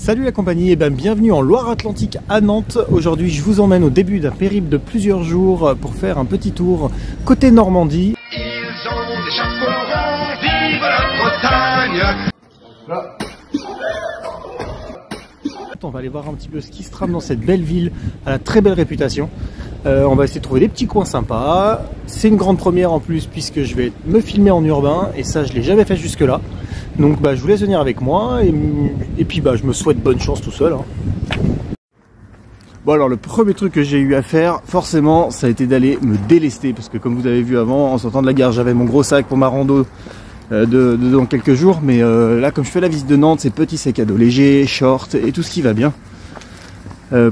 Salut la compagnie, et bienvenue en Loire-Atlantique à Nantes. Aujourd'hui je vous emmène au début d'un périple de plusieurs jours pour faire un petit tour côté Normandie. Ils ont des chapeaux ronds, vive la Bretagne. Là. On va aller voir un petit peu ce qui se trame dans cette belle ville à la très belle réputation. On va essayer de trouver des petits coins sympas. C'est une grande première en plus puisque je vais me filmer en urbain et ça je l'ai jamais fait jusque là. Donc je vous laisse venir avec moi et puis je me souhaite bonne chance tout seul. Bon alors le premier truc que j'ai eu à faire forcément ça a été d'aller me délester parce que comme vous avez vu avant en sortant de la gare j'avais mon gros sac pour ma rando dans quelques jours, mais là comme je fais la visite de Nantes, c'est petit sac à dos léger, short et tout ce qui va bien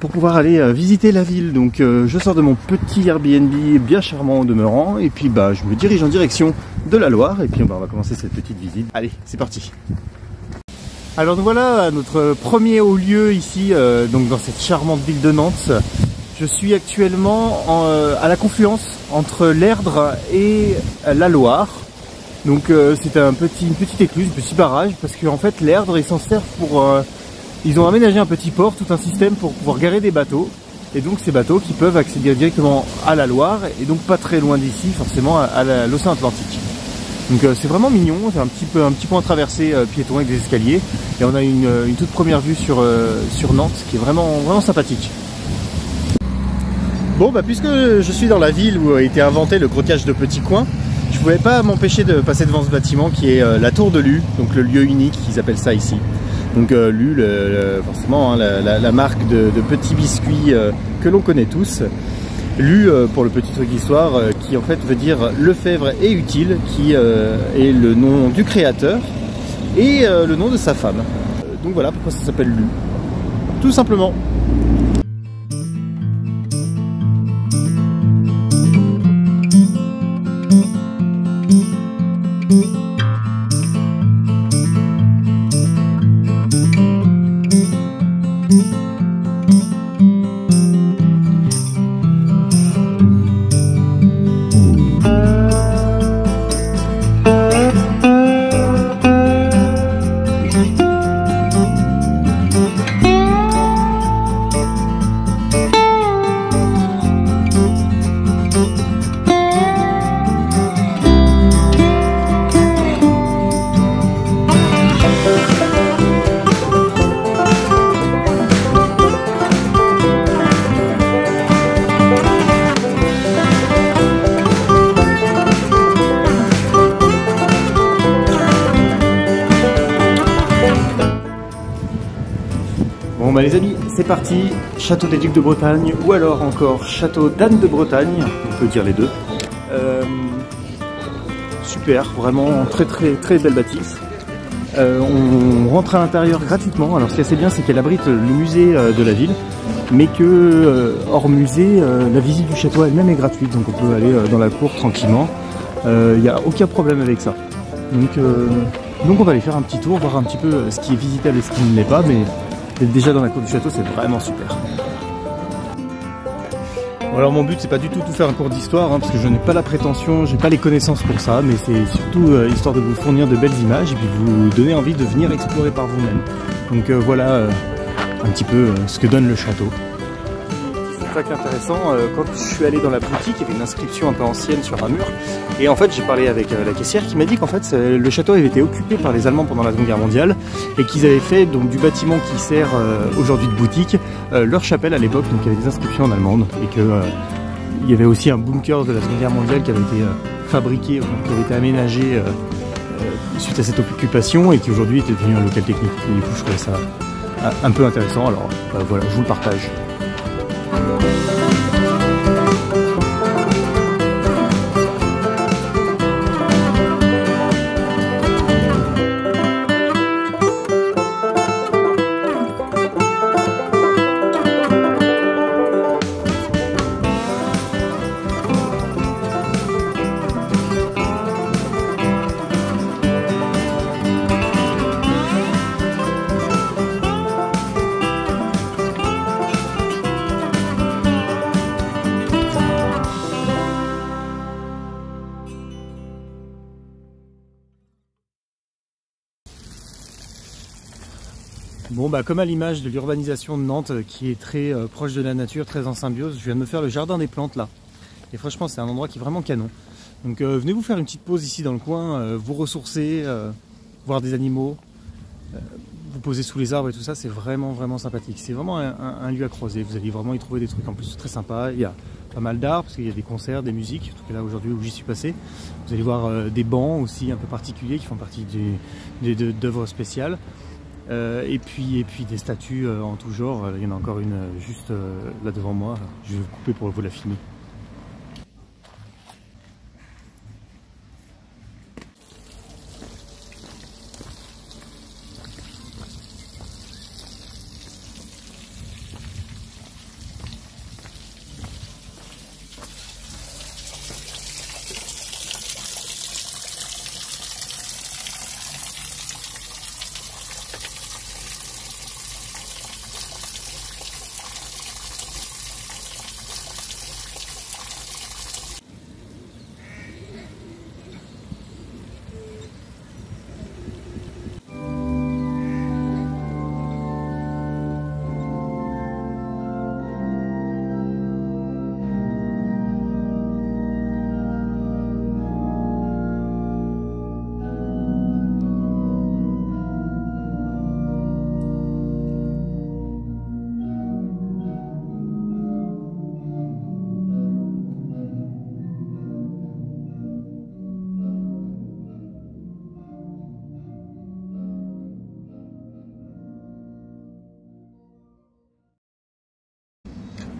pour pouvoir aller visiter la ville. Donc je sors de mon petit Airbnb bien charmant au demeurant et puis je me dirige en direction de la Loire et puis on va commencer cette petite visite. Allez, c'est parti. Alors donc voilà notre premier haut lieu ici donc dans cette charmante ville de Nantes. Je suis actuellement à la confluence entre l'Erdre et la Loire. Donc c'est une petite écluse, un petit barrage, parce qu'en fait l'Erdre ils s'en servent pour... ils ont aménagé un petit port, tout un système pour pouvoir garer des bateaux. Et donc ces bateaux qui peuvent accéder directement à la Loire, et donc pas très loin d'ici forcément à l'océan Atlantique. Donc c'est vraiment mignon, c'est un petit point à traverser piéton avec des escaliers. Et on a une toute première vue sur Nantes qui est vraiment sympathique. Bon puisque je suis dans la ville où a été inventé le croquage de petits coins, je ne pouvais pas m'empêcher de passer devant ce bâtiment qui est la Tour de Lu, donc le lieu unique, ils appellent ça ici. Donc Lu, forcément, la marque de petits biscuits que l'on connaît tous. Lu, pour le petit truc d'histoire, qui en fait veut dire Lefebvre et utile, qui est le nom du créateur et le nom de sa femme. Donc voilà pourquoi ça s'appelle Lu. Tout simplement. Bon les amis, c'est parti, château des Ducs de Bretagne ou alors encore château d'Anne de Bretagne, on peut dire les deux. Super, vraiment très belle bâtisse. On rentre à l'intérieur gratuitement, alors ce qui est assez bien c'est qu'elle abrite le musée de la ville, mais que hors musée, la visite du château elle-même est gratuite, donc on peut aller dans la cour tranquillement, il n'y a aucun problème avec ça. Donc on va aller faire un petit tour, voir un petit peu ce qui est visitable et ce qui ne l'est pas, mais déjà dans la cour du château c'est vraiment super. Bon, alors mon but c'est pas du tout faire un cours d'histoire parce que je n'ai pas la prétention, j'ai pas les connaissances pour ça, mais c'est surtout histoire de vous fournir de belles images et puis vous donner envie de venir explorer par vous-même. Donc voilà un petit peu ce que donne le château. C'est très intéressant, quand je suis allé dans la boutique, il y avait une inscription un peu ancienne sur un mur et en fait j'ai parlé avec la caissière qui m'a dit qu'en fait le château avait été occupé par les Allemands pendant la Seconde Guerre mondiale et qu'ils avaient fait donc du bâtiment qui sert aujourd'hui de boutique leur chapelle à l'époque, donc il y avait des inscriptions en allemande et que il y avait aussi un bunker de la Seconde Guerre mondiale qui avait été fabriqué, qui avait été aménagé suite à cette occupation et qui aujourd'hui était devenu un local technique. Et du coup je trouvais ça un peu intéressant, alors voilà, je vous le partage. Bon bah comme à l'image de l'urbanisation de Nantes qui est très proche de la nature, très en symbiose, je viens de me faire le jardin des plantes là. Et franchement c'est un endroit qui est vraiment canon. Donc venez vous faire une petite pause ici dans le coin, vous ressourcer, voir des animaux, vous poser sous les arbres et tout ça, c'est vraiment sympathique. C'est vraiment un lieu à creuser, vous allez vraiment y trouver des trucs en plus très sympas. Il y a pas mal d'arbres parce qu'il y a des concerts, des musiques, en tout cas là aujourd'hui où j'y suis passé. Vous allez voir des bancs aussi un peu particuliers qui font partie d'œuvres spéciales. Et puis des statues en tout genre, il y en a encore une juste là devant moi, je vais vous couper pour vous la filmer.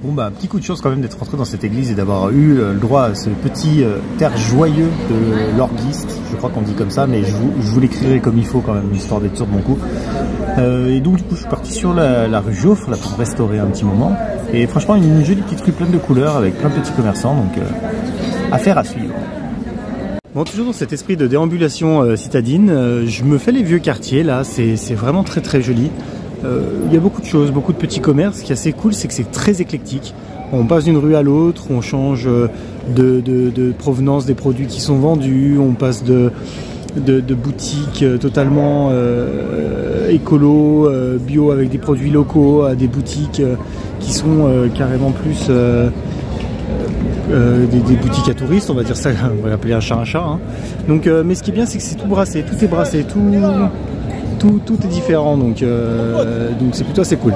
Bon bah petit coup de chance quand même d'être rentré dans cette église et d'avoir eu le droit à ce petit terre joyeux de l'orguiste, je crois qu'on dit comme ça, mais je vous l'écrirai comme il faut quand même, histoire d'être sûr de mon coup. Et donc du coup je suis parti sur la rue Joffre là pour restaurer un petit moment. Et franchement une jolie petite rue pleine de couleurs avec plein de petits commerçants, donc affaire à suivre. Bon, toujours dans cet esprit de déambulation citadine, je me fais les vieux quartiers là, c'est vraiment très joli. Il y a beaucoup de choses, beaucoup de petits commerces. Ce qui est assez cool, c'est que c'est très éclectique. On passe d'une rue à l'autre, on change de provenance des produits qui sont vendus, on passe de boutiques totalement écolo, bio avec des produits locaux, à des boutiques qui sont carrément plus des boutiques à touristes, on va dire ça, on va appeler un chat, hein. Donc, mais ce qui est bien, c'est que c'est tout brassé, tout est brassé, tout est différent, donc c'est plutôt assez cool.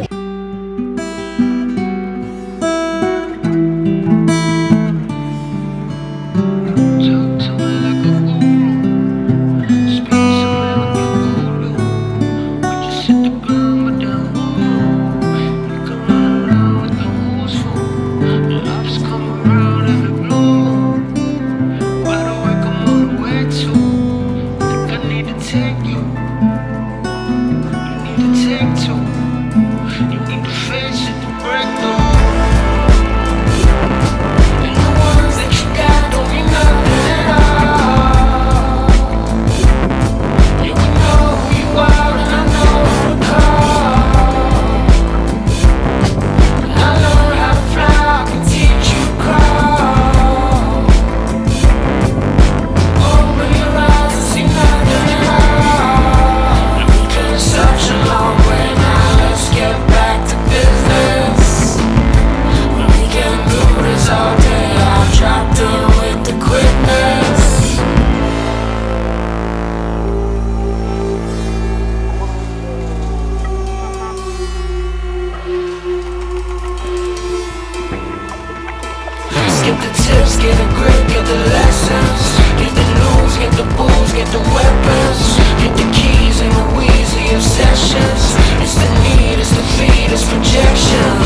Get the tips, get a grip, get the lessons. Get the news, get the booze, get the weapons. Get the keys and the weeds, the obsessions. It's the need, it's the feed, it's projection.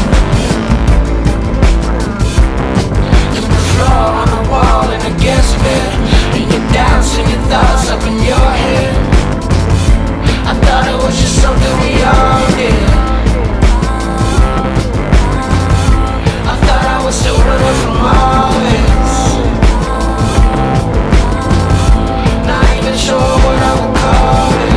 There's the floor on the wall and the guest bed. And your doubts and your thoughts up in your head. I thought it was just something we all did. I thought I was still running from all this. Not even sure what I would call it.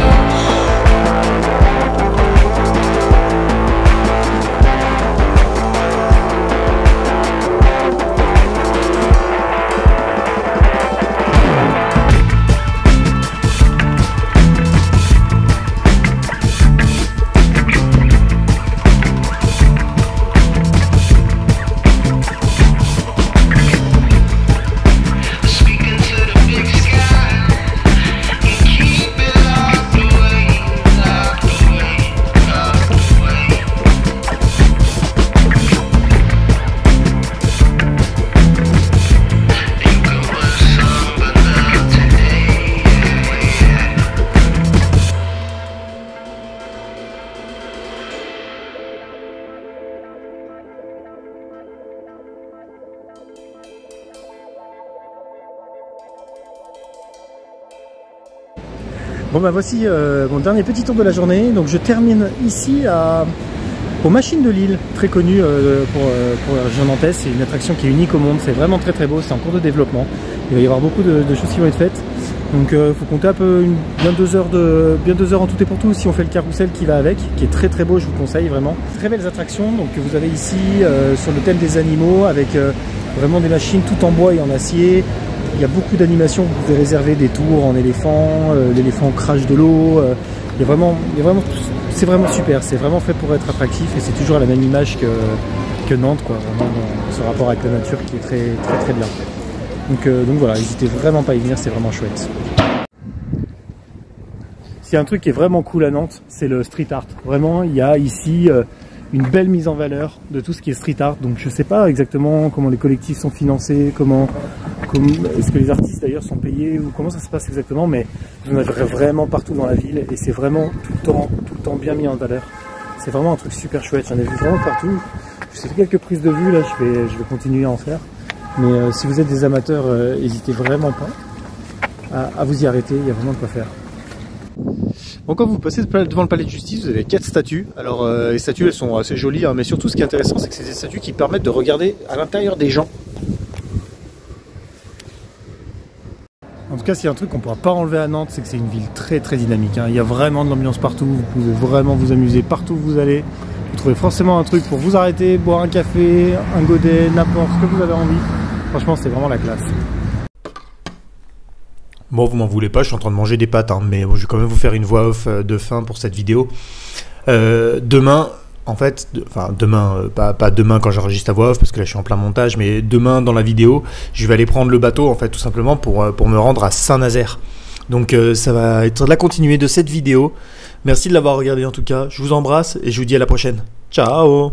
Bon bah voici mon dernier petit tour de la journée. Donc je termine ici aux Machines de Lille, très connu pour la région nantaise. C'est une attraction qui est unique au monde, c'est vraiment très très beau, c'est en cours de développement. Il va y avoir beaucoup de choses qui vont être faites. Donc il faut compter un peu bien 2 heures en tout et pour tout si on fait le carrousel qui va avec, qui est très très beau, je vous conseille vraiment. Très belles attractions donc, que vous avez ici sur le thème des animaux avec vraiment des machines tout en bois et en acier. Il y a beaucoup d'animations, vous pouvez réserver des tours en éléphant, l'éléphant crache de l'eau. C'est vraiment super, c'est vraiment fait pour être attractif et c'est toujours la même image que Nantes, quoi, vraiment dans ce rapport avec la nature qui est très très très bien. Donc voilà, n'hésitez vraiment pas à y venir, c'est vraiment chouette. S'il y a un truc qui est vraiment cool à Nantes, c'est le street art. Vraiment, il y a ici une belle mise en valeur de tout ce qui est street art. Donc je sais pas exactement comment les collectifs sont financés, est-ce que les artistes d'ailleurs sont payés ou comment ça se passe exactement, mais vous en avez vraiment partout dans la ville et c'est vraiment tout le temps bien mis en valeur. C'est vraiment un truc super chouette, j'en ai vu vraiment partout. J'ai fait quelques prises de vue, là je vais continuer à en faire. Mais si vous êtes des amateurs, n'hésitez vraiment pas à vous y arrêter, il y a vraiment de quoi faire. Bon, quand vous passez devant le palais de justice, vous avez 4 statues. Alors les statues elles sont assez jolies, hein, mais surtout ce qui est intéressant c'est que c'est des statues qui permettent de regarder à l'intérieur des gens. En tout cas, s'il y a un truc qu'on ne pourra pas enlever à Nantes, c'est que c'est une ville très très dynamique, hein. Il y a vraiment de l'ambiance partout, vous pouvez vraiment vous amuser partout où vous allez. Vous trouvez forcément un truc pour vous arrêter, boire un café, un godet, n'importe ce que vous avez envie. Franchement, c'est vraiment la classe. Bon, vous m'en voulez pas, je suis en train de manger des pâtes, hein, mais bon, je vais quand même vous faire une voix off de fin pour cette vidéo. Demain, en fait, demain, pas demain quand j'enregistre la voix off, parce que là je suis en plein montage, mais demain dans la vidéo, je vais aller prendre le bateau, en fait, tout simplement pour me rendre à Saint-Nazaire. Donc ça va être la continuité de cette vidéo. Merci de l'avoir regardé en tout cas, je vous embrasse et je vous dis à la prochaine. Ciao!